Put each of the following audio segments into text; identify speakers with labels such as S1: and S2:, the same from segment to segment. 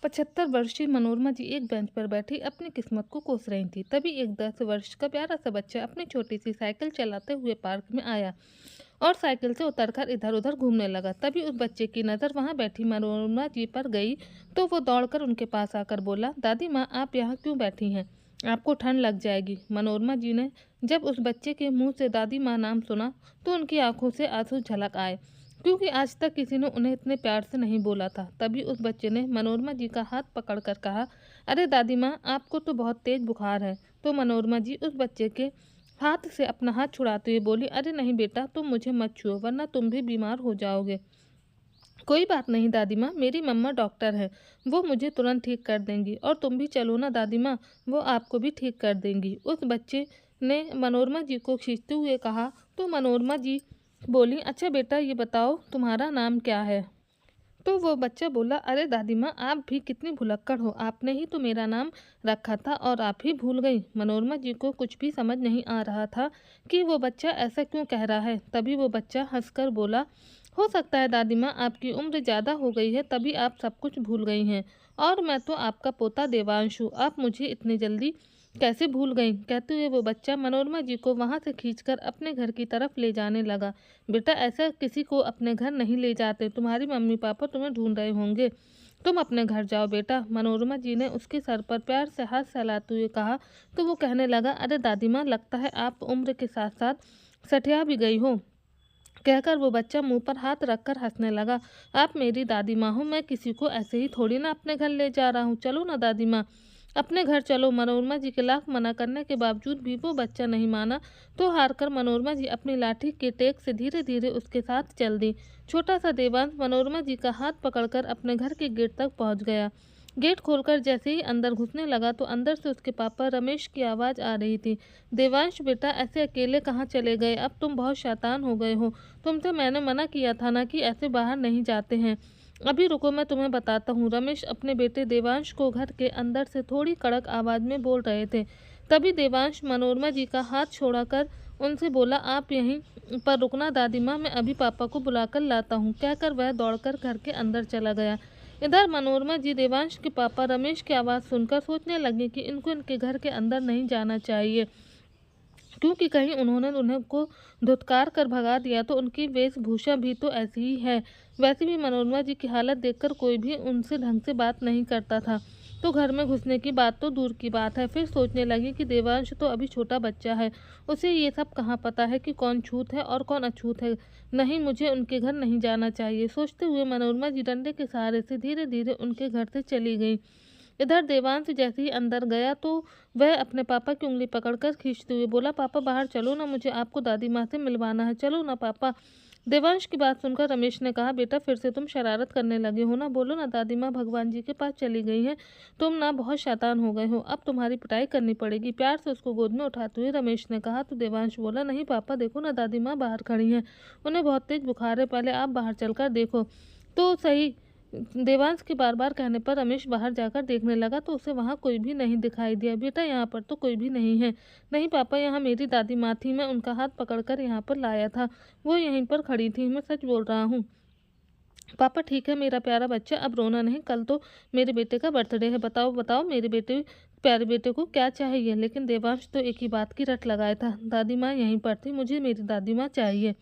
S1: 75 वर्षीय मनोरमा जी एक बेंच पर बैठी अपनी किस्मत को कोस रही थी। तभी एक 10 वर्ष का प्यारा सा बच्चा अपनी छोटी सी साइकिल चलाते हुए पार्क में आया और साइकिल से उतरकर इधर उधर घूमने लगा। तभी उस बच्चे की नज़र वहां बैठी मनोरमा जी पर गई तो वो दौड़कर उनके पास आकर बोला, दादी माँ आप यहाँ क्यों बैठी हैं? आपको ठंड लग जाएगी। मनोरमा जी ने जब उस बच्चे के मुंह से दादी माँ नाम सुना तो उनकी आंखों से आंसू झलक आए, क्योंकि आज तक किसी ने उन्हें इतने प्यार से नहीं बोला था। तभी उस बच्चे ने मनोरमा जी का हाथ पकड़कर कहा, अरे दादी माँ आपको तो बहुत तेज बुखार है। तो मनोरमा जी उस बच्चे के हाथ से अपना हाथ छुड़ाते हुए बोली, अरे नहीं बेटा तुम मुझे मत छुओ वरना तुम भी बीमार हो जाओगे। कोई बात नहीं दादी माँ, मेरी मम्मा डॉक्टर है, वो मुझे तुरंत ठीक कर देंगी। और तुम भी चलो ना दादी माँ, वो आपको भी ठीक कर देंगी। उस बच्चे ने मनोरमा जी को खींचते हुए कहा। तो मनोरमा जी बोली, अच्छा बेटा ये बताओ तुम्हारा नाम क्या है? तो वो बच्चा बोला, अरे दादी माँ आप भी कितनी भुलक्कड़ हो, आपने ही तो मेरा नाम रखा था और आप ही भूल गई। मनोरमा जी को कुछ भी समझ नहीं आ रहा था कि वो बच्चा ऐसा क्यों कह रहा है। तभी वो बच्चा हंसकर बोला, हो सकता है दादी माँ आपकी उम्र ज़्यादा हो गई है तभी आप सब कुछ भूल गई हैं, और मैं तो आपका पोता देवांश हूँ, आप मुझे इतनी जल्दी कैसे भूल गई। कहते हुए वो बच्चा मनोरमा जी को वहाँ से खींचकर अपने घर की तरफ ले जाने लगा। बेटा ऐसा किसी को अपने घर नहीं ले जाते, तुम्हारी मम्मी पापा तुम्हें ढूंढ रहे होंगे, तुम अपने घर जाओ बेटा। मनोरमा जी ने उसके सर पर प्यार से हाथ सहलाते हुए कहा। तो वो कहने लगा, अरे दादी माँ लगता है आप उम्र के साथ साथ सठिया भी गई हो। कहकर वो बच्चा मुंह पर हाथ रखकर हंसने लगा। आप मेरी दादी माँ हो, मैं किसी को ऐसे ही थोड़ी ना अपने घर ले जा रहा हूँ, चलो ना दादी माँ अपने घर चलो। मनोरमा जी के लाख मना करने के बावजूद भी वो बच्चा नहीं माना तो हारकर मनोरमा जी अपनी लाठी के टेक से धीरे धीरे उसके साथ चल दी। छोटा सा देवांश मनोरमा जी का हाथ पकड़कर अपने घर के गेट तक पहुंच गया। गेट खोलकर जैसे ही अंदर घुसने लगा तो अंदर से उसके पापा रमेश की आवाज़ आ रही थी, देवांश बेटा ऐसे अकेले कहाँ चले गए, अब तुम बहुत शैतान हो गए हो, तुमसे मैंने मना किया था ना कि ऐसे बाहर नहीं जाते हैं। अभी रुको मैं तुम्हें बताता हूँ। रमेश अपने बेटे देवांश को घर के अंदर से थोड़ी कड़क आवाज़ में बोल रहे थे। तभी देवांश मनोरमा जी का हाथ छोड़ाकर उनसे बोला, आप यहीं पर रुकना दादी माँ, मैं अभी पापा को बुलाकर लाता हूँ। कहकर वह दौड़कर घर के अंदर चला गया। इधर मनोरमा जी देवांश के पापा रमेश की आवाज़ सुनकर सोचने लगे कि इनको इनके घर के अंदर नहीं जाना चाहिए, क्योंकि कहीं उन्होंने उन्हें को धुतकार कर भगा दिया तो उनकी वेशभूषा भी तो ऐसी ही है। वैसे भी मनोरमा जी की हालत देखकर कोई भी उनसे ढंग से बात नहीं करता था, तो घर में घुसने की बात तो दूर की बात है। फिर सोचने लगी कि देवांश तो अभी छोटा बच्चा है, उसे ये सब कहाँ पता है कि कौन छूत है और कौन अछूत है। नहीं, मुझे उनके घर नहीं जाना चाहिए। सोचते हुए मनोरमा जी डंडे के सहारे से धीरे धीरे उनके घर से चली गई। इधर देवांश जैसे ही अंदर गया तो वह अपने पापा की उंगली पकड़कर खींचते हुए बोला, पापा बाहर चलो ना, मुझे आपको दादी माँ से मिलवाना है, चलो ना पापा। देवांश की बात सुनकर रमेश ने कहा, बेटा फिर से तुम शरारत करने लगे हो ना, बोलो ना दादी माँ भगवान जी के पास चली गई हैं, तुम ना बहुत शैतान हो गए हो, अब तुम्हारी पिटाई करनी पड़ेगी। प्यार से उसको गोद में उठाते हुए रमेश ने कहा। तो देवांश बोला, नहीं पापा देखो ना दादी माँ बाहर खड़ी हैं, उन्हें बहुत तेज बुखार है, पहले आप बाहर चलकर देखो तो सही। देवांश के बार बार कहने पर रमेश बाहर जाकर देखने लगा तो उसे वहां कोई भी नहीं दिखाई दिया। बेटा यहाँ पर तो कोई भी नहीं है। नहीं पापा, यहाँ मेरी दादी माँ थी, मैं उनका हाथ पकड़कर यहाँ पर लाया था, वो यहीं पर खड़ी थी, मैं सच बोल रहा हूँ। पापा ठीक है मेरा प्यारा बच्चा, अब रोना नहीं, कल तो मेरे बेटे का बर्थडे है, बताओ बताओ मेरे बेटे प्यारे बेटे को क्या चाहिए। लेकिन देवांश तो एक ही बात की रट लगाया था, दादी माँ यहीं पर थी, मुझे मेरी दादी माँ चाहिए।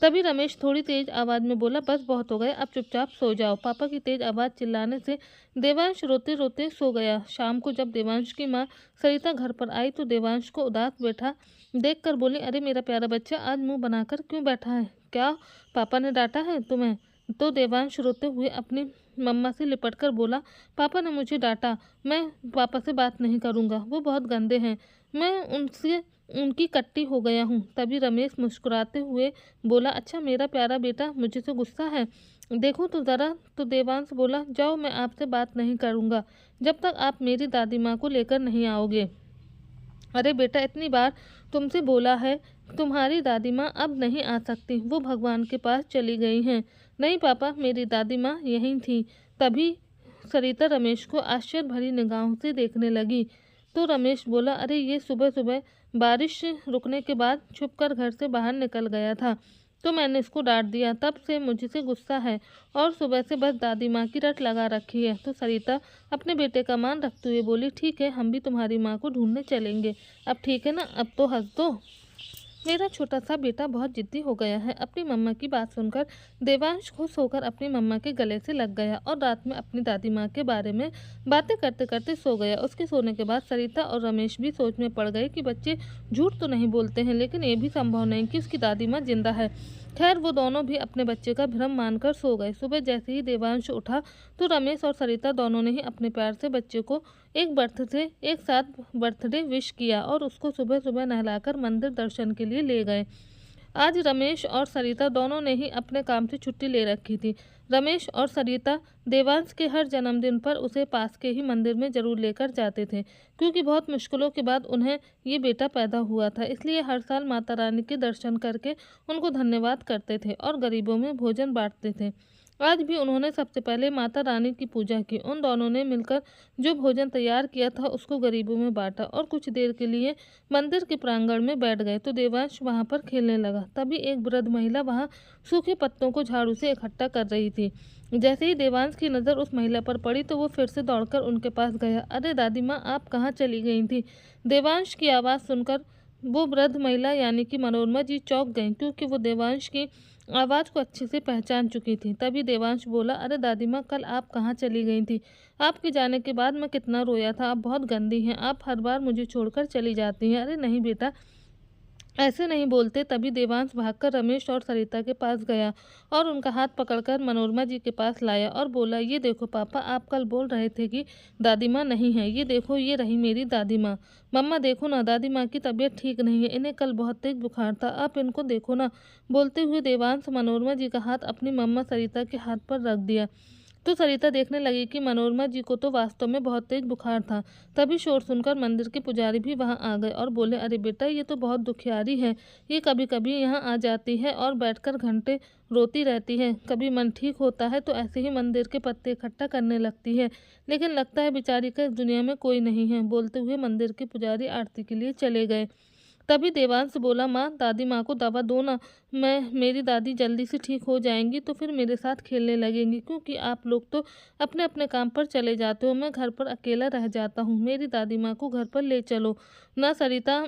S1: तभी रमेश थोड़ी तेज आवाज में बोला, बस बहुत हो गए, अब चुपचाप सो जाओ। पापा की तेज आवाज चिल्लाने से देवांश रोते रोते सो गया। शाम को जब देवांश की माँ सरिता घर पर आई तो देवांश को उदास बैठा देखकर बोली, अरे मेरा प्यारा बच्चा आज मुंह बनाकर क्यों बैठा है, क्या पापा ने डांटा है तुम्हें? तो देवांश रोते हुए अपनी मम्मा से लिपटकर बोला, पापा ने मुझे डांटा, मैं पापा से बात नहीं करूँगा, वो बहुत गंदे हैं, मैं उनसे उनकी कट्टी हो गया हूँ। तभी रमेश मुस्कुराते हुए बोला, अच्छा मेरा प्यारा बेटा मुझे तो गुस्सा है, देखो तो ज़रा। तो देवांश बोला, जाओ मैं आपसे बात नहीं करूँगा जब तक आप मेरी दादी माँ को लेकर नहीं आओगे। अरे बेटा इतनी बार तुमसे बोला है, तुम्हारी दादी माँ अब नहीं आ सकती, वो भगवान के पास चली गई हैं। नहीं पापा, मेरी दादी माँ यहीं थी। तभी सरिता रमेश को आश्चर्य भरी निगाहों से देखने लगी। तो रमेश बोला, अरे ये सुबह सुबह बारिश रुकने के बाद छुपकर घर से बाहर निकल गया था, तो मैंने इसको डांट दिया, तब से मुझसे गुस्सा है और सुबह से बस दादी माँ की रट लगा रखी है। तो सरिता अपने बेटे का मान रखते हुए बोली, ठीक है, हम भी तुम्हारी माँ को ढूंढने चलेंगे। अब ठीक है ना, अब तो हंस दो। मेरा छोटा सा बेटा बहुत जिद्दी हो गया है। अपनी मम्मा की बात सुनकर देवांश खुश होकर अपनी मम्मा के गले से लग गया और रात में अपनी दादी माँ के बारे में बातें करते करते सो गया। उसके सोने के बाद सरिता और रमेश भी सोच में पड़ गए कि बच्चे झूठ तो नहीं बोलते हैं, लेकिन ये भी संभव नहीं कि उसकी दादी माँ जिंदा है। खैर, वो दोनों भी अपने बच्चे का भ्रम मानकर सो गए। सुबह जैसे ही देवांश उठा तो रमेश और सरिता दोनों ने ही अपने प्यार से बच्चे को एक साथ बर्थडे विश किया और उसको सुबह सुबह नहलाकर मंदिर दर्शन के लिए ले गए। आज रमेश और सरिता दोनों ने ही अपने काम से छुट्टी ले रखी थी। रमेश और सरिता देवांश के हर जन्मदिन पर उसे पास के ही मंदिर में जरूर लेकर जाते थे, क्योंकि बहुत मुश्किलों के बाद उन्हें ये बेटा पैदा हुआ था। इसलिए हर साल माता रानी के दर्शन करके उनको धन्यवाद करते थे और गरीबों में भोजन बांटते थे। आज भी उन्होंने सबसे पहले माता रानी की पूजा की। उन दोनों ने मिलकर जो भोजन तैयार किया था उसको गरीबों में बांटा और कुछ देर के लिए मंदिर के प्रांगण में बैठ गए। तो देवांश वहां पर खेलने लगा। तभी एक वृद्ध महिला वहां सूखे पत्तों को झाड़ू से इकट्ठा कर रही थी। जैसे ही देवांश की नज़र उस महिला पर पड़ी तो वो फिर से दौड़कर उनके पास गया। अरे दादी माँ, आप कहाँ चली गई थी? देवांश की आवाज़ सुनकर वो वृद्ध महिला यानी कि मनोरमा जी चौंक गईं, क्योंकि वो देवांश की आवाज़ को अच्छे से पहचान चुकी थी। तभी देवांश बोला, अरे दादी माँ, कल आप कहाँ चली गई थी? आपके जाने के बाद मैं कितना रोया था। आप बहुत गंदी हैं, आप हर बार मुझे छोड़कर चली जाती हैं। अरे नहीं बेटा, ऐसे नहीं बोलते। तभी देवांश भागकर रमेश और सरिता के पास गया और उनका हाथ पकड़कर मनोरमा जी के पास लाया और बोला, ये देखो पापा, आप कल बोल रहे थे कि दादी माँ नहीं है, ये देखो, ये रही मेरी दादी माँ। मम्मा देखो ना, दादी माँ की तबीयत ठीक नहीं है, इन्हें कल बहुत तेज बुखार था, आप इनको देखो ना। बोलते हुए देवांश मनोरमा जी का हाथ अपनी मम्मा सरिता के हाथ पर रख दिया। तो सरिता देखने लगी कि मनोरमा जी को तो वास्तव में बहुत तेज बुखार था। तभी शोर सुनकर मंदिर के पुजारी भी वहां आ गए और बोले, अरे बेटा, ये तो बहुत दुखियारी है। ये कभी कभी यहाँ आ जाती है और बैठकर घंटे रोती रहती है। कभी मन ठीक होता है तो ऐसे ही मंदिर के पत्ते इकट्ठा करने लगती है, लेकिन लगता है बेचारी का इस दुनिया में कोई नहीं है। बोलते हुए मंदिर के पुजारी आरती के लिए चले गए। तभी देवांश बोला, माँ, दादी माँ को दवा दो ना। मेरी दादी जल्दी से ठीक हो जाएंगी तो फिर मेरे साथ खेलने लगेंगी, क्योंकि आप लोग तो अपने अपने काम पर चले जाते हो, मैं घर पर अकेला रह जाता हूँ। मेरी दादी माँ को घर पर ले चलो ना। सरिता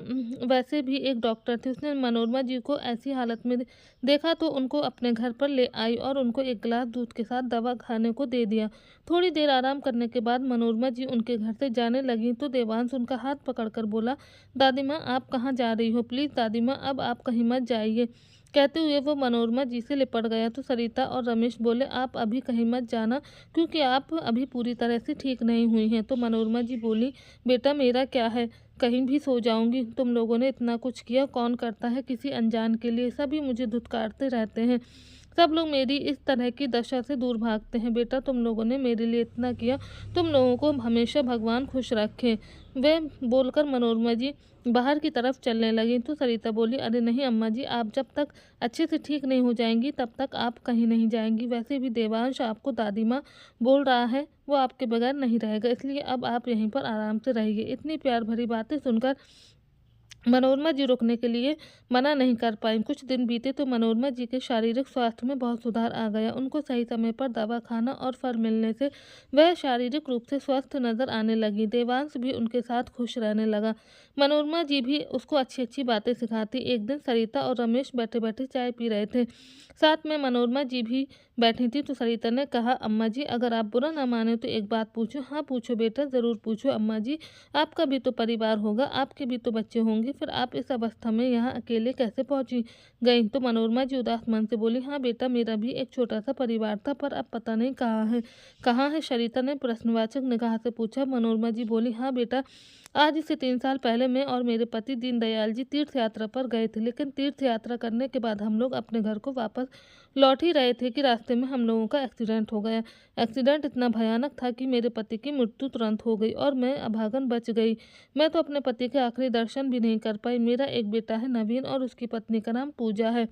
S1: वैसे भी एक डॉक्टर थी, उसने मनोरमा जी को ऐसी हालत में देखा तो उनको अपने घर पर ले आई और उनको एक गिलास दूध के साथ दवा खाने को दे दिया। थोड़ी देर आराम करने के बाद मनोरमा जी उनके घर से जाने लगी तो देवांश उनका हाथ पकड़कर बोला, दादी माँ, आप कहाँ जा रही हो? प्लीज़ दादी माँ, अब आप कहीं मत जाइए। कहते हुए वो मनोरमा जी से लिपट गया। तो सरिता और रमेश बोले, आप अभी कहीं मत जाना, क्योंकि आप अभी पूरी तरह से ठीक नहीं हुई हैं। तो मनोरमा जी बोली, बेटा मेरा क्या है, कहीं भी सो जाऊंगी। तुम लोगों ने इतना कुछ किया, कौन करता है किसी अनजान के लिए? सभी मुझे धुतकारते रहते हैं, सब लोग मेरी इस तरह की दशा से दूर भागते हैं। बेटा, तुम लोगों ने मेरे लिए इतना किया, तुम लोगों को हमेशा भगवान खुश रखे। वे बोलकर मनोरमा जी बाहर की तरफ चलने लगी। तो सरिता बोली, अरे नहीं अम्मा जी, आप जब तक अच्छे से ठीक नहीं हो जाएंगी तब तक आप कहीं नहीं जाएंगी। वैसे भी देवांश आपको दादी माँ बोल रहा है, वो आपके बगैर नहीं रहेगा, इसलिए अब आप यहीं पर आराम से रहिए। इतनी प्यार भरी बातें सुनकर मनोरमा जी रुकने के लिए मना नहीं कर पाई। कुछ दिन बीते तो मनोरमा जी के शारीरिक स्वास्थ्य में बहुत सुधार आ गया। उनको सही समय पर दवा खाना और फल मिलने से वह शारीरिक रूप से स्वस्थ नजर आने लगी। देवांश भी उनके साथ खुश रहने लगा। मनोरमा जी भी उसको अच्छी अच्छी बातें सिखाती। एक दिन सरिता और रमेश बैठे बैठे चाय पी रहे थे, साथ में मनोरमा जी भी बैठी थी। तो सरिता ने कहा, अम्मा जी, अगर आप बुरा ना माने तो एक बात पूछूं? हाँ पूछो बेटा, ज़रूर पूछो अम्मा जी, आपका भी तो परिवार होगा, आपके भी तो बच्चे होंगे, फिर आप इस अवस्था में यहाँ अकेले कैसे पहुँची गई? तो मनोरमा जी उदास मन से बोली, हाँ बेटा, मेरा भी एक छोटा सा परिवार था, पर अब पता नहीं कहाँ है। कहाँ है? सरिता ने प्रश्नवाचक निगाह से पूछा। मनोरमा जी बोली, हाँ बेटा, आज से 3 साल पहले मैं और मेरे पति दीनदयाल जी तीर्थ यात्रा पर गए थे, लेकिन तीर्थ यात्रा करने के बाद हम लोग अपने घर को वापस लौट ही रहे थे कि रास्ते में हम लोगों का एक्सीडेंट हो गया। एक्सीडेंट इतना भयानक था कि मेरे पति की मृत्यु तुरंत हो गई और मैं अभागन बच गई। मैं तो अपने पति के आखिरी दर्शन भी नहीं कर पाई। मेरा एक बेटा है नवीन और उसकी पत्नी का नाम पूजा है।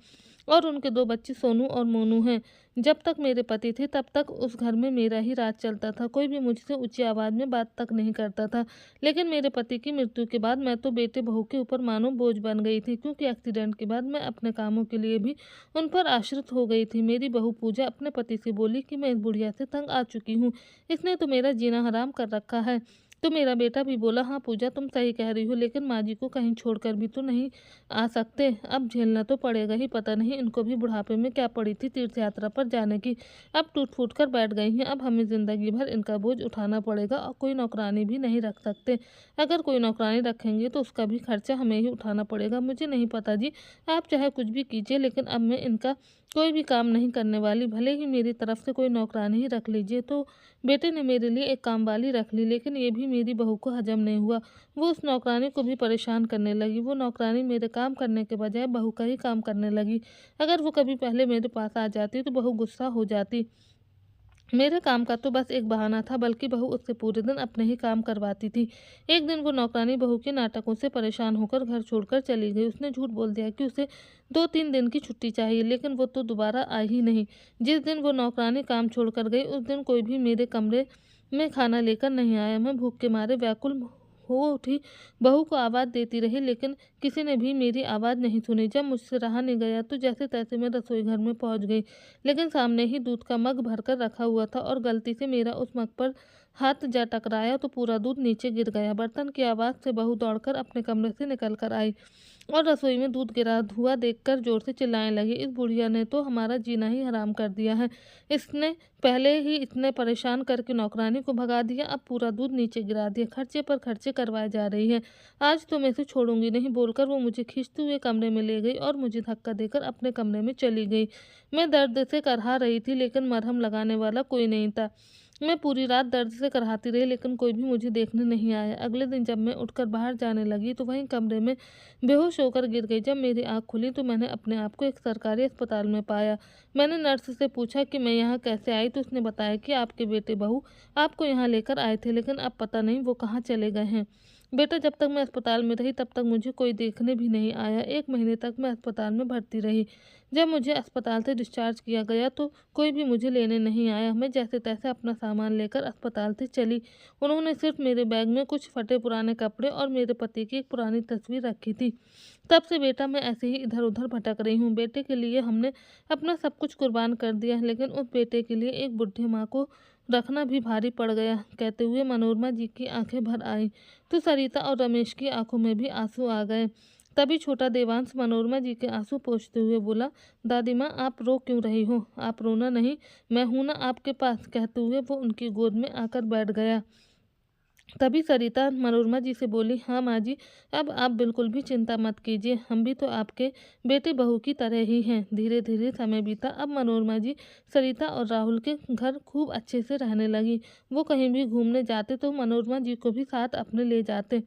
S1: और उनके 2 बच्चे सोनू और मोनू हैं। जब तक मेरे पति थे तब तक उस घर में मेरा ही राज चलता था। कोई भी मुझसे ऊँची आवाज़ में बात तक नहीं करता था। लेकिन मेरे पति की मृत्यु के बाद मैं तो बेटे बहू के ऊपर मानो बोझ बन गई थी, क्योंकि एक्सीडेंट के बाद मैं अपने कामों के लिए भी उन पर आश्रित हो गई थी। मेरी बहू पूजा अपने पति से बोली कि मैं इस बुढ़िया से तंग आ चुकी हूँ, इसने तो मेरा जीना हराम कर रखा है। तो मेरा बेटा भी बोला, हाँ पूजा तुम सही कह रही हो, लेकिन माँ जी को कहीं छोड़कर भी तो नहीं आ सकते, अब झेलना तो पड़ेगा ही। पता नहीं इनको भी बुढ़ापे में क्या पड़ी थी तीर्थ यात्रा पर जाने की, अब टूट फूट कर बैठ गई हैं। अब हमें जिंदगी भर इनका बोझ उठाना पड़ेगा और कोई नौकरानी भी नहीं रख सकते। अगर कोई नौकरानी रखेंगे तो उसका भी खर्चा हमें ही उठाना पड़ेगा। मुझे नहीं पता जी, आप चाहे कुछ भी कीजिए, लेकिन अब मैं इनका कोई भी काम नहीं करने वाली। भले ही मेरी तरफ से कोई नौकरानी ही रख लीजिए। तो बेटे ने मेरे लिए एक काम वाली रख ली, लेकिन ये भी मेरी बहू को हजम नहीं हुआ। वो उस नौकरानी को भी परेशान करने लगी। वो नौकरानी मेरे काम करने के बजाय बहू का ही काम करने लगी। अगर वो कभी पहले मेरे पास आ जाती तो बहू गुस्सा हो जाती। मेरे काम का तो बस एक बहाना था, बल्कि बहू उससे पूरे दिन अपने ही काम करवाती थी। एक दिन वो नौकरानी बहू के नाटकों से परेशान होकर घर छोड़कर चली गई। उसने झूठ बोल दिया कि उसे 2-3 दिन की छुट्टी चाहिए, लेकिन वो तो दोबारा आई ही नहीं। जिस दिन वो नौकरानी काम छोड़कर गई उस दिन कोई भी मेरे कमरे में खाना लेकर नहीं आया। मैं भूख के मारे व्याकुल हो उठी, बहू को आवाज़ देती रही, लेकिन किसी ने भी मेरी आवाज़ नहीं सुनी। जब मुझसे रहा नहीं गया तो जैसे तैसे मैं रसोई घर में पहुंच गई, लेकिन सामने ही दूध का मग भरकर रखा हुआ था और गलती से मेरा उस मग पर हाथ जा टकराया तो पूरा दूध नीचे गिर गया। बर्तन की आवाज़ से बहू दौड़कर अपने कमरे से निकल कर आई और रसोई में दूध गिरा हुआ देखकर जोर से चिल्लाने लगी, इस बुढ़िया ने तो हमारा जीना ही हराम कर दिया है। इसने पहले ही इतने परेशान करके नौकरानी को भगा दिया, अब पूरा दूध नीचे गिरा दिया, खर्चे पर खर्चे करवाए जा रही है। आज तो मैं इसे छोड़ूंगी नहीं, बोलकर वो मुझे खींचते हुए कमरे में ले गई और मुझे धक्का देकर अपने कमरे में चली गई। मैं दर्द से करहा रही थी, लेकिन मरहम लगाने वाला कोई नहीं था। मैं पूरी रात दर्द से कराहती रही, लेकिन कोई भी मुझे देखने नहीं आया। अगले दिन जब मैं उठकर बाहर जाने लगी तो वहीं कमरे में बेहोश होकर गिर गई। जब मेरी आँख खुली तो मैंने अपने आप को एक सरकारी अस्पताल में पाया। मैंने नर्स से पूछा कि मैं यहाँ कैसे आई, तो उसने बताया कि आपके बेटे बहू आपको यहाँ लेकर आए थे, लेकिन अब पता नहीं वो कहाँ चले गए हैं। बेटा, जब तक मैं अस्पताल में रही तब तक मुझे कोई देखने भी नहीं आया। 1 महीने तक मैं अस्पताल में भर्ती रही। जब मुझे अस्पताल से डिस्चार्ज किया गया तो कोई भी मुझे लेने नहीं आया। मैं जैसे तैसे अपना सामान लेकर अस्पताल से चली। उन्होंने सिर्फ मेरे बैग में कुछ फटे पुराने कपड़े और मेरे पति की एक पुरानी तस्वीर रखी थी। तब से बेटा मैं ऐसे ही इधर उधर भटक रही हूँ। बेटे के लिए हमने अपना सब कुछ कुर्बान कर दिया, लेकिन उस बेटे के लिए एक बुढ़ी माँ को रखना भी भारी पड़ गया। कहते हुए मनोरमा जी की आंखें भर आई तो सरिता और रमेश की आंखों में भी आंसू आ गए। तभी छोटा देवांश मनोरमा जी के आंसू पोंछते हुए बोला, दादी माँ आप रो क्यों रही हो? आप रोना नहीं, मैं हूं ना आपके पास। कहते हुए वो उनकी गोद में आकर बैठ गया। तभी सरिता मनोरमा जी से बोली, हाँ माँ जी, अब आप बिल्कुल भी चिंता मत कीजिए, हम भी तो आपके बेटे बहू की तरह ही हैं। धीरे धीरे समय बीता। अब मनोरमा जी सरिता और राहुल के घर खूब अच्छे से रहने लगी। वो कहीं भी घूमने जाते तो मनोरमा जी को भी साथ अपने ले जाते।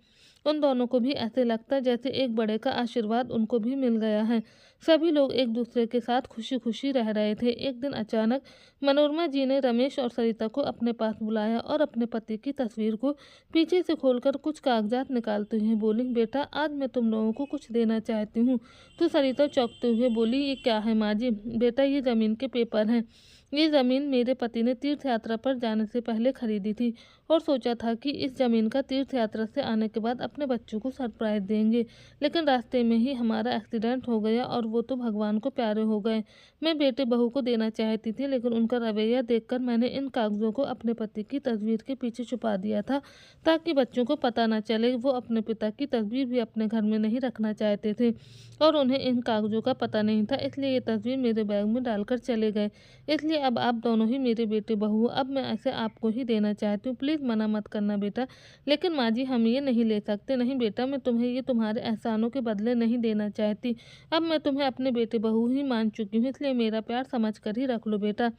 S1: उन दोनों को भी ऐसे लगता जैसे एक बड़े का आशीर्वाद उनको भी मिल गया है। सभी लोग एक दूसरे के साथ खुशी खुशी रह रहे थे। एक दिन अचानक मनोरमा जी ने रमेश और सरिता को अपने पास बुलाया और अपने पति की तस्वीर को पीछे से खोलकर कुछ कागजात निकालते हुए बोली, बेटा आज मैं तुम लोगों को कुछ देना चाहती हूँ। तो सरिता चौंकते हुए बोली, ये क्या है माँ जी? बेटा ये ज़मीन के पेपर हैं। ये ज़मीन मेरे पति ने तीर्थ यात्रा पर जाने से पहले खरीदी थी और सोचा था कि इस ज़मीन का तीर्थ यात्रा से आने के बाद अपने बच्चों को सरप्राइज देंगे, लेकिन रास्ते में ही हमारा एक्सीडेंट हो गया और वो तो भगवान को प्यारे हो गए। मैं बेटे बहू को देना चाहती थी, लेकिन उनका रवैया देखकर मैंने इन कागज़ों को अपने पति की तस्वीर के पीछे छुपा दिया था, ताकि बच्चों को पता न चले। वो अपने पिता की तस्वीर भी अपने घर में नहीं रखना चाहते थे और उन्हें इन कागज़ों का पता नहीं था, इसलिए ये तस्वीर मेरे बैग में डालकर चले गए। इसलिए अब आप दोनों ही मेरे बेटे बहू हो। अब मैं ऐसे आपको ही देना चाहती हूँ, प्लीज़ मना मत करना बेटा। लेकिन माँ जी हम ये नहीं ले सकते। नहीं बेटा, मैं तुम्हें ये तुम्हारे एहसानों के बदले नहीं देना चाहती। अब मैं तुम्हें अपने बेटे बहू ही मान चुकी हूँ, इसलिए मेरा प्यार समझ कर ही रख लो बेटा।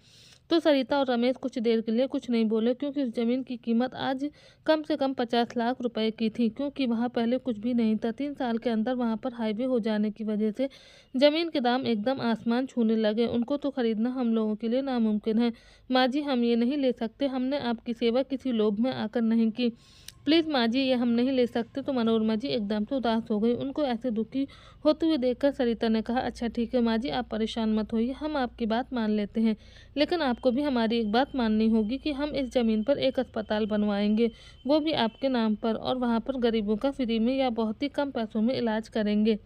S1: तो सरिता और रमेश कुछ देर के लिए कुछ नहीं बोले, क्योंकि उस जमीन की कीमत आज कम से कम 50 लाख रुपए की थी, क्योंकि वहाँ पहले कुछ भी नहीं था। 3 साल के अंदर वहाँ पर हाईवे हो जाने की वजह से जमीन के दाम एकदम आसमान छूने लगे। उनको तो खरीदना हम लोगों के लिए नामुमकिन है। माँ जी, हम ये नहीं ले सकते। हमने आपकी सेवा किसी लोभ में आकर नहीं की। प्लीज़ माँ जी, ये हम नहीं ले सकते। तो मनोरमा जी एकदम से उदास हो गई। उनको ऐसे दुखी होते हुए देखकर सरिता ने कहा, अच्छा ठीक है माँ जी, आप परेशान मत होइए, हम आपकी बात मान लेते हैं। लेकिन आपको भी हमारी एक बात माननी होगी कि हम इस ज़मीन पर एक अस्पताल बनवाएंगे, वो भी आपके नाम पर, और वहाँ पर गरीबों का फ्री में या बहुत ही कम पैसों में इलाज करेंगे।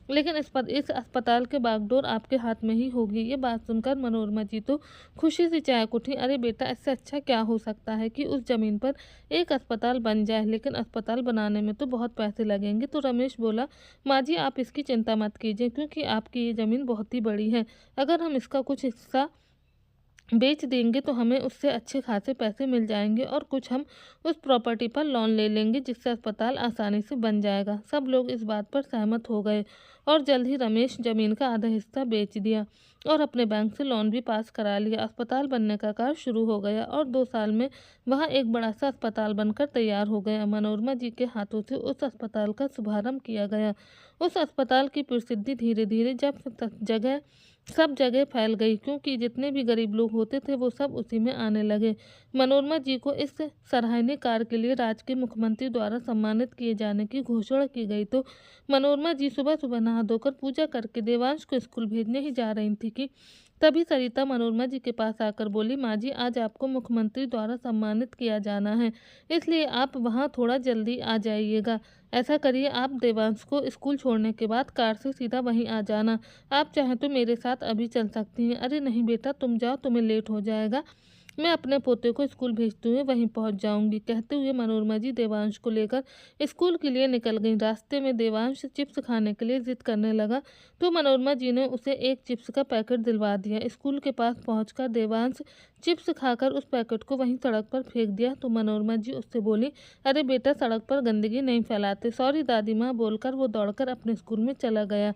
S1: लेकिन इस अस्पताल के बागडोर आपके हाथ में ही होगी। ये बात सुनकर मनोरमा जी तो खुशी से चहक उठी। अरे बेटा, इससे अच्छा क्या हो सकता है कि उस ज़मीन पर एक अस्पताल बन जाए, लेकिन अस्पताल बनाने में तो बहुत पैसे लगेंगे। तो रमेश बोला, माँ जी आप इसकी चिंता मत कीजिए, क्योंकि आपकी ये ज़मीन बहुत ही बड़ी है। अगर हम इसका कुछ हिस्सा बेच देंगे तो हमें उससे अच्छे खासे पैसे मिल जाएंगे, और कुछ हम उस प्रॉपर्टी पर लोन ले लेंगे, जिससे अस्पताल आसानी से बन जाएगा। सब लोग इस बात पर सहमत हो गए, और जल्द ही रमेश जमीन का आधा हिस्सा बेच दिया और अपने बैंक से लोन भी पास करा लिया। अस्पताल बनने का कार्य शुरू हो गया, और 2 साल में वहाँ एक बड़ा सा अस्पताल बनकर तैयार हो गया। मनोरमा जी के हाथों से उस अस्पताल का शुभारंभ किया गया। उस अस्पताल की प्रसिद्धि धीरे धीरे सब जगह फैल गई, क्योंकि जितने भी गरीब लोग होते थे वो सब उसी में आने लगे। मनोरमा जी को इस सराहनीय कार्य के लिए राज्य के मुख्यमंत्री द्वारा सम्मानित किए जाने की घोषणा की गई। तो मनोरमा जी सुबह सुबह नहा धोकर पूजा करके देवांश को स्कूल भेजने ही जा रही थी कि तभी सरिता मनोरमा जी के पास आकर बोली, माँ जी आज आपको मुख्यमंत्री द्वारा सम्मानित किया जाना है, इसलिए आप वहाँ थोड़ा जल्दी आ जाइएगा। ऐसा करिए, आप देवांश को स्कूल छोड़ने के बाद कार से सीधा वहीं आ जाना। आप चाहें तो मेरे साथ अभी चल सकती हैं। अरे नहीं बेटा, तुम जाओ, तुम्हें लेट हो जाएगा। मैं अपने पोते को स्कूल भेजते हुए वहीं पहुंच जाऊंगी। कहते हुए मनोरमा जी देवांश को लेकर स्कूल के लिए निकल गई। रास्ते में देवांश चिप्स खाने के लिए जिद करने लगा, तो मनोरमा जी ने उसे एक चिप्स का पैकेट दिलवा दिया। स्कूल के पास पहुंचकर देवांश चिप्स खाकर उस पैकेट को वहीं सड़क पर फेंक दिया। तो मनोरमा जी उससे बोली, अरे बेटा, सड़क पर गंदगी नहीं फैलाते। सॉरी दादी माँ, बोलकर वो दौड़कर अपने स्कूल में चला गया।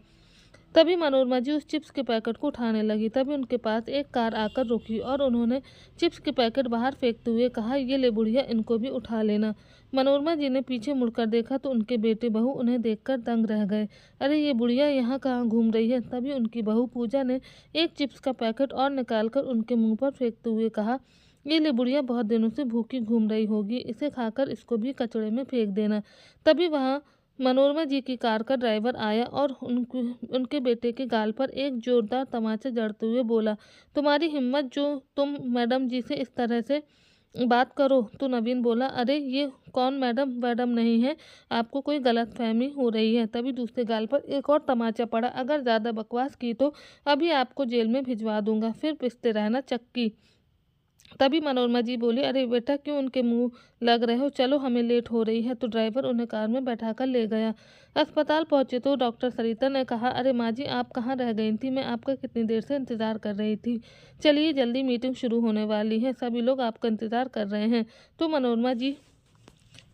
S1: तभी मनोरमा जी उस चिप्स के पैकेट को उठाने लगी। तभी उनके पास एक कार आकर रुकी, और उन्होंने चिप्स के पैकेट बाहर फेंकते हुए कहा, ये ले बुढ़िया, इनको भी उठा लेना। मनोरमा जी ने पीछे मुड़कर देखा तो उनके बेटे बहू उन्हें देखकर दंग रह गए। अरे ये बुढ़िया यहाँ कहाँ घूम रही है। तभी उनकी बहू पूजा ने एक चिप्स का पैकेट और निकालकर उनके मुंह पर फेंकते हुए कहा, ये ले बुढ़िया, बहुत दिनों से भूखी घूम रही होगी, इसे खाकर इसको भी कचड़े में फेंक देना। तभी वहाँ मनोरमा जी की कार का ड्राइवर आया और उनके बेटे के गाल पर एक जोरदार तमाचा जड़ते हुए बोला, तुम्हारी हिम्मत जो तुम मैडम जी से इस तरह से बात करो। तो नवीन बोला, अरे ये कौन मैडम मैडम नहीं है, आपको कोई गलतफहमी हो रही है। तभी दूसरे गाल पर एक और तमाचा पड़ा, अगर ज़्यादा बकवास की तो अभी आपको जेल में भिजवा दूंगा, फिर पिसते रहना चक्की। तभी मनोरमा जी बोली, अरे बेटा, क्यों उनके मुंह लग रहे हो, चलो हमें लेट हो रही है। तो ड्राइवर उन्हें कार में बैठाकर ले गया। अस्पताल पहुंचे तो डॉक्टर सरिता ने कहा, अरे माँ जी, आप कहाँ रह गई थी, मैं आपका कितनी देर से इंतज़ार कर रही थी। चलिए जल्दी, मीटिंग शुरू होने वाली है, सभी लोग आपका इंतज़ार कर रहे हैं। तो मनोरमा जी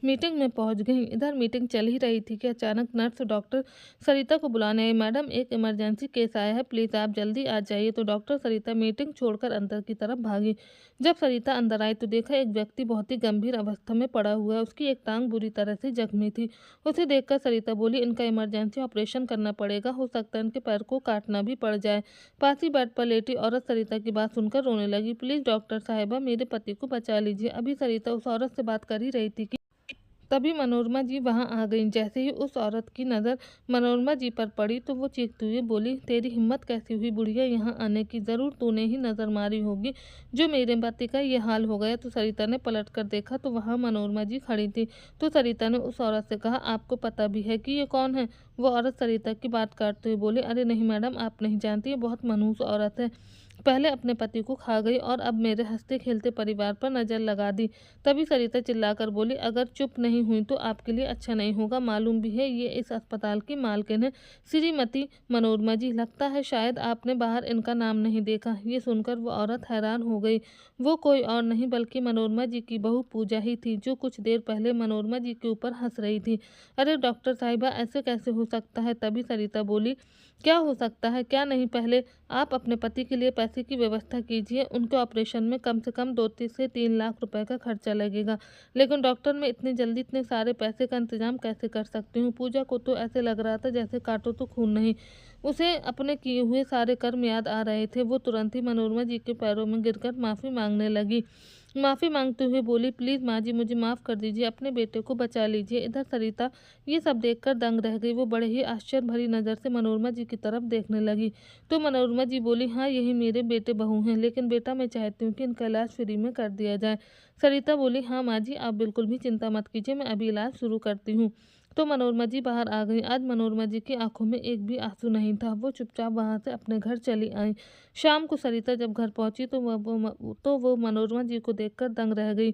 S1: मीटिंग में पहुंच गई। इधर मीटिंग चल ही रही थी कि अचानक नर्स डॉक्टर सरिता को बुलाने आई। मैडम, एक इमरजेंसी केस आया है, प्लीज़ आप जल्दी आ जाइए। तो डॉक्टर सरिता मीटिंग छोड़कर अंदर की तरफ भागी। जब सरिता अंदर आई तो देखा एक व्यक्ति बहुत ही गंभीर अवस्था में पड़ा हुआ है। उसकी एक टांग बुरी तरह से जख्मी थी। उसे देखकर सरिता बोली, इनका इमरजेंसी ऑपरेशन करना पड़ेगा, हो सकता है इनके पैर को काटना भी पड़ जाए। पास ही बेड पर लेटी औरत सरिता की बात सुनकर रोने लगी। प्लीज़ डॉक्टर साहिबा, मेरे पति को बचा लीजिए। अभी सरिता उस औरत से बात कर ही रही थी कि तभी मनोरमा जी वहां आ गईं। जैसे ही उस औरत की नज़र मनोरमा जी पर पड़ी तो वो चीखते हुए बोली, तेरी हिम्मत कैसी हुई बुढ़िया यहाँ आने की, ज़रूर तूने ही नज़र मारी होगी जो मेरे पति का ये हाल हो गया। तो सरिता ने पलट कर देखा तो वहाँ मनोरमा जी खड़ी थी। तो सरिता ने उस औरत से कहा, आपको पता भी है कि ये कौन है। वो औरत सरिता की बात काटते हुए बोली, अरे नहीं मैडम, आप नहीं जानती, ये बहुत मनहूस औरत है, पहले अपने पति को खा गई और अब मेरे हंसते खेलते परिवार पर नज़र लगा दी। तभी सरिता चिल्लाकर बोली, अगर चुप नहीं हुई तो आपके लिए अच्छा नहीं होगा। मालूम भी है ये इस अस्पताल की मालकिन है, श्रीमती मनोरमा जी। लगता है शायद आपने बाहर इनका नाम नहीं देखा। ये सुनकर वो औरत हैरान हो गई। वो कोई और नहीं बल्कि मनोरमा जी की बहू पूजा ही थी, जो कुछ देर पहले मनोरमा जी के ऊपर हंस रही थी। अरे डॉक्टर साहिबा, ऐसे कैसे हो सकता है। तभी सरिता बोली, क्या हो सकता है क्या नहीं, पहले आप अपने पति के लिए पैसे की व्यवस्था कीजिए। उनके ऑपरेशन में कम से कम 2 से 3 लाख रुपए का खर्चा लगेगा। लेकिन डॉक्टर, मैं इतनी जल्दी इतने सारे पैसे का इंतजाम कैसे कर सकती हूँ? पूजा को तो ऐसे लग रहा था जैसे काटो तो खून नहीं। उसे अपने किए हुए सारे कर्म याद आ रहे थे। वो तुरंत ही मनोरमा जी के पैरों में गिरकर माफ़ी मांगने लगी। माफ़ी मांगते हुए बोली, प्लीज़ माँ जी, मुझे माफ़ कर दीजिए, अपने बेटे को बचा लीजिए। इधर सरिता ये सब देखकर दंग रह गई। वो बड़े ही आश्चर्य भरी नज़र से मनोरमा जी की तरफ देखने लगी। तो मनोरमा जी बोली, हाँ, यही मेरे बेटे बहू हैं, लेकिन बेटा मैं चाहती हूँ कि इनका इलाज फ्री में कर दिया जाए। सरिता बोली, हाँ माँ जी, आप बिल्कुल भी चिंता मत कीजिए, मैं अभी इलाज शुरू करती हूँ। तो मनोरमा जी बाहर आ गई। आज मनोरमा जी की आंखों में एक भी आंसू नहीं था। वो चुपचाप वहां से अपने घर चली आई। शाम को सरिता जब घर पहुंची तो वो मनोरमा जी को देखकर दंग रह गई,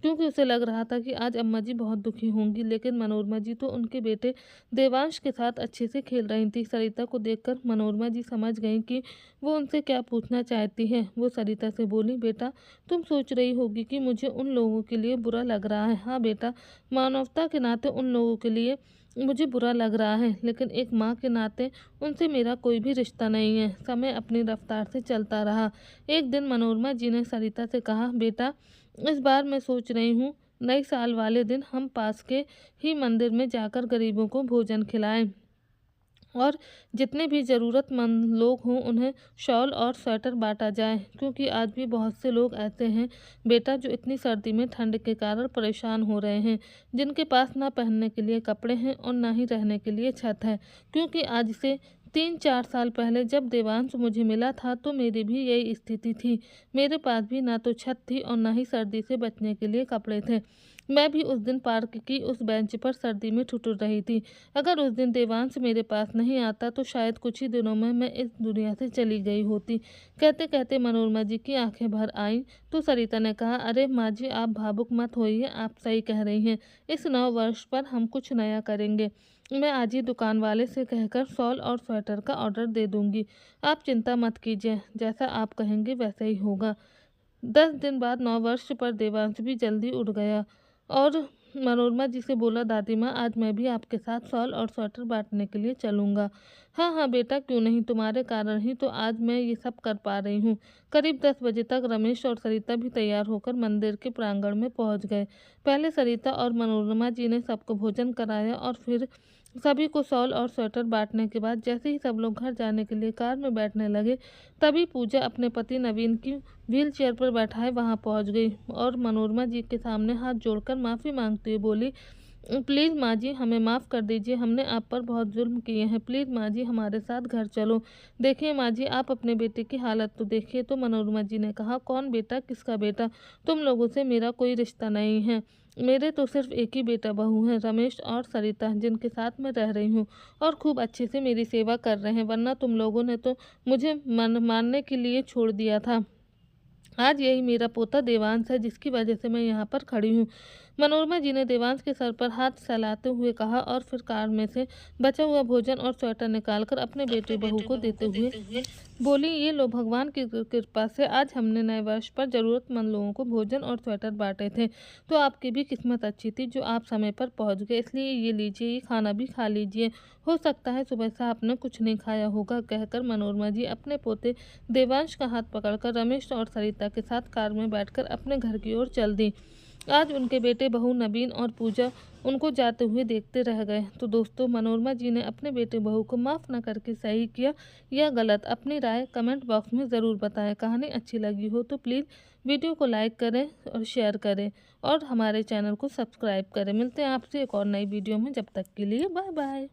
S1: क्योंकि उसे लग रहा था कि आज अम्मा जी बहुत दुखी होंगी। लेकिन मनोरमा जी तो उनके बेटे देवांश के साथ अच्छे से खेल रही थी। सरिता को देखकर मनोरमा जी समझ गई कि वो उनसे क्या पूछना चाहती है। वो सरिता से बोली, बेटा, तुम सोच रही होगी कि मुझे उन लोगों के लिए बुरा लग रहा है। हाँ बेटा, मानवता के नाते उन लोगों के लिए मुझे बुरा लग रहा है, लेकिन एक माँ के नाते उनसे मेरा कोई भी रिश्ता नहीं है। समय अपनी रफ्तार से चलता रहा। एक दिन मनोरमा जी ने सरिता से कहा, बेटा, इस बार मैं सोच रही हूँ नई साल वाले दिन हम पास के ही मंदिर में जाकर गरीबों को भोजन खिलाएं और जितने भी ज़रूरतमंद लोग हों उन्हें शॉल और स्वेटर बांटा जाए, क्योंकि आज भी बहुत से लोग ऐसे हैं बेटा जो इतनी सर्दी में ठंड के कारण परेशान हो रहे हैं, जिनके पास ना पहनने के लिए कपड़े हैं और ना ही रहने के लिए छत है। क्योंकि आज से 3-4 साल पहले जब देवांश मुझे मिला था तो मेरी भी यही स्थिति थी। मेरे पास भी ना तो छत थी और ना ही सर्दी से बचने के लिए कपड़े थे। मैं भी उस दिन पार्क की उस बेंच पर सर्दी में ठिठुर रही थी। अगर उस दिन देवांश मेरे पास नहीं आता तो शायद कुछ ही दिनों में मैं इस दुनिया से चली गई होती। कहते कहते मनोरमा जी की आंखें भर आईं तो सरिता ने कहा, अरे माँ जी, आप भावुक मत होइए, आप सही कह रही हैं। इस नव वर्ष पर हम कुछ नया करेंगे। मैं आज ही दुकान वाले से कहकर शॉल और स्वेटर का ऑर्डर दे दूंगी। आप चिंता मत कीजिए, जैसा आप कहेंगे वैसा ही होगा। 10 दिन बाद नववर्ष पर देवांश भी जल्दी उठ गया और मनोरमा जी से बोला, दादी माँ, आज मैं भी आपके साथ शॉल और स्वेटर बांटने के लिए चलूँगा। हाँ हाँ बेटा, क्यों नहीं, तुम्हारे कारण ही तो आज मैं ये सब कर पा रही हूँ। करीब 10 बजे तक रमेश और सरिता भी तैयार होकर मंदिर के प्रांगण में पहुँच गए। पहले सरिता और मनोरमा जी ने सबको भोजन कराया और फिर सभी को शॉल और स्वेटर बांटने के बाद जैसे ही सब लोग घर जाने के लिए कार में बैठने लगे, तभी पूजा अपने पति नवीन की व्हील चेयर पर बैठाए वहां पहुंच गई और मनोरमा जी के सामने हाथ जोड़कर माफ़ी मांगते हुए बोली, प्लीज़ माँ जी, हमें माफ़ कर दीजिए, हमने आप पर बहुत जुल्म किए हैं। प्लीज़ माँ जी, हमारे साथ घर चलो। देखिए माँ जी, आप अपने बेटे की हालत तो देखिए। तो मनोरमा जी ने कहा, कौन बेटा, किसका बेटा? तुम लोगों से मेरा कोई रिश्ता नहीं है। मेरे तो सिर्फ एक ही बेटा बहू हैं, रमेश और सरिता, जिनके साथ मैं रह रही हूँ और खूब अच्छे से मेरी सेवा कर रहे हैं, वरना तुम लोगों ने तो मुझे मारने के लिए छोड़ दिया था। आज यही मेरा पोता देवांश है जिसकी वजह से मैं यहाँ पर खड़ी हूँ। मनोरमा जी ने देवांश के सर पर हाथ सहलाते हुए कहा और फिर कार में से बचा हुआ भोजन और स्वेटर निकालकर अपने बेटे बहू को देते हुए बोली, ये लो, भगवान की कृपा से आज हमने नए वर्ष पर ज़रूरतमंद लोगों को भोजन और स्वेटर बांटे थे, तो आपकी भी किस्मत अच्छी थी जो आप समय पर पहुंच गए, इसलिए ये लीजिए, ये खाना भी खा लीजिए। हो सकता है सुबह से आपने कुछ नहीं खाया होगा। कहकर मनोरमा जी अपने पोते देवांश का हाथ पकड़कर रमेश और सरिता के साथ कार में बैठकर अपने घर की ओर चल दी। आज उनके बेटे बहू नवीन और पूजा उनको जाते हुए देखते रह गए। तो दोस्तों, मनोरमा जी ने अपने बेटे बहू को माफ़ न करके सही किया या गलत, अपनी राय कमेंट बॉक्स में ज़रूर बताएं। कहानी अच्छी लगी हो तो प्लीज़ वीडियो को लाइक करें और शेयर करें और हमारे चैनल को सब्सक्राइब करें। मिलते हैं आपसे एक और नई वीडियो में, जब तक के लिए बाय बाय।